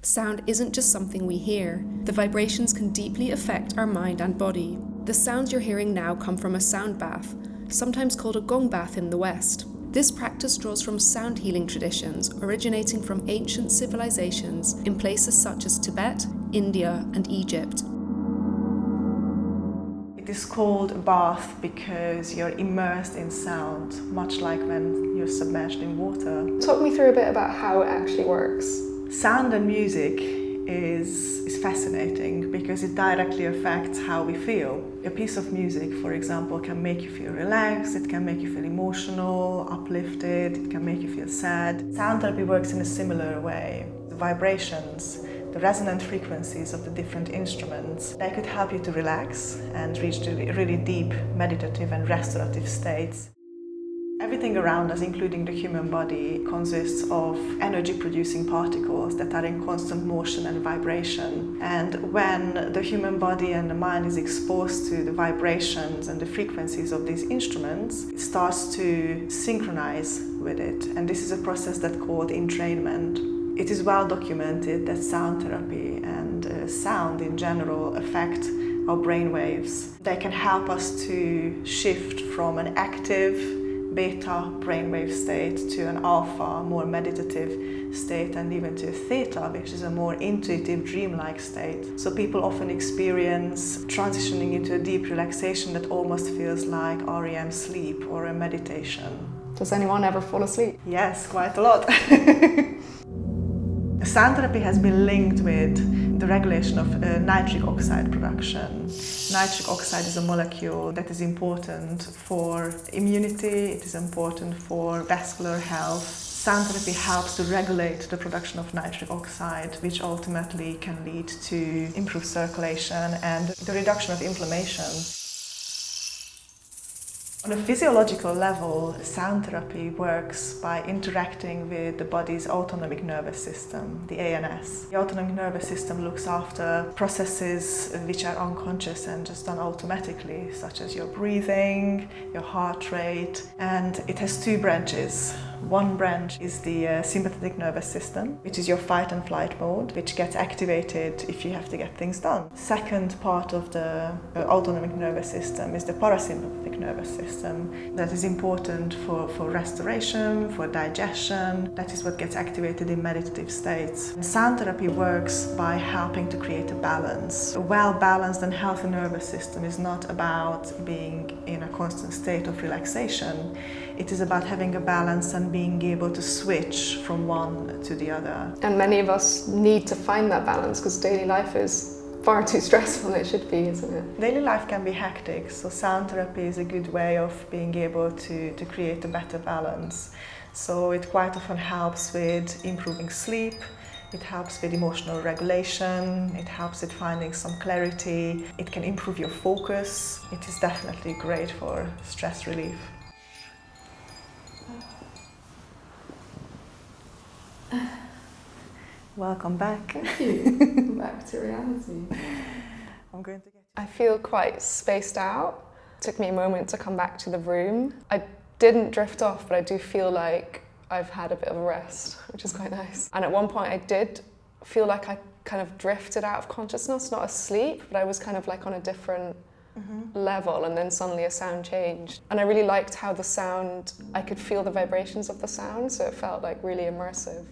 Sound isn't just something we hear. The vibrations can deeply affect our mind and body. The sounds you're hearing now come from a sound bath, sometimes called a gong bath in the West. This practice draws from sound healing traditions originating from ancient civilizations in places such as Tibet, India, and Egypt. It is called a bath because you're immersed in sound, much like when you're submerged in water. Talk me through a bit about how it actually works. Sound and music is fascinating because it directly affects how we feel. A piece of music, for example, can make you feel relaxed, it can make you feel emotional, uplifted, it can make you feel sad. Sound therapy works in a similar way. The vibrations, the resonant frequencies of the different instruments, they could help you to relax and reach to really deep meditative and restorative states. Everything around us, including the human body, consists of energy-producing particles that are in constant motion and vibration. And when the human body and the mind is exposed to the vibrations and the frequencies of these instruments, it starts to synchronize with it. And this is a process that's called entrainment. It is well documented that sound therapy and sound in general affect our brain waves. They can help us to shift from an active beta brainwave state to an alpha, more meditative state, and even to theta, which is a more intuitive, dreamlike state. So people often experience transitioning into a deep relaxation that almost feels like REM sleep or a meditation. Does anyone ever fall asleep? Yes, quite a lot. Sound therapy has been linked with the regulation of nitric oxide production. Nitric oxide is a molecule that is important for immunity, it is important for vascular health. Sound therapy helps to regulate the production of nitric oxide, which ultimately can lead to improved circulation and the reduction of inflammation. On a physiological level, sound therapy works by interacting with the body's autonomic nervous system, the ANS. The autonomic nervous system looks after processes which are unconscious and just done automatically, such as your breathing, your heart rate, and it has two branches. One branch is the sympathetic nervous system, which is your fight and flight mode, which gets activated if you have to get things done. Second part of the autonomic nervous system is the parasympathetic nervous system. That is important for restoration, for digestion. That is what gets activated in meditative states. And sound therapy works by helping to create a balance. A well-balanced and healthy nervous system is not about being in a constant state of relaxation. It is about having a balance and being able to switch from one to the other. And many of us need to find that balance because daily life is far too stressful than it should be, isn't it? Daily life can be hectic, so sound therapy is a good way of being able to create a better balance. So it quite often helps with improving sleep, it helps with emotional regulation, it helps with finding some clarity, it can improve your focus. It is definitely great for stress relief. Welcome back. Thank you. Back to reality. I'm going to get I feel quite spaced out. It took me a moment to come back to the room. I didn't drift off, but I do feel like I've had a bit of a rest, which is quite nice. And at one point I did feel like I kind of drifted out of consciousness, not asleep, but I was kind of like on a different level, and then suddenly a sound changed. And I really liked how the sound, I could feel the vibrations of the sound, so it felt like really immersive.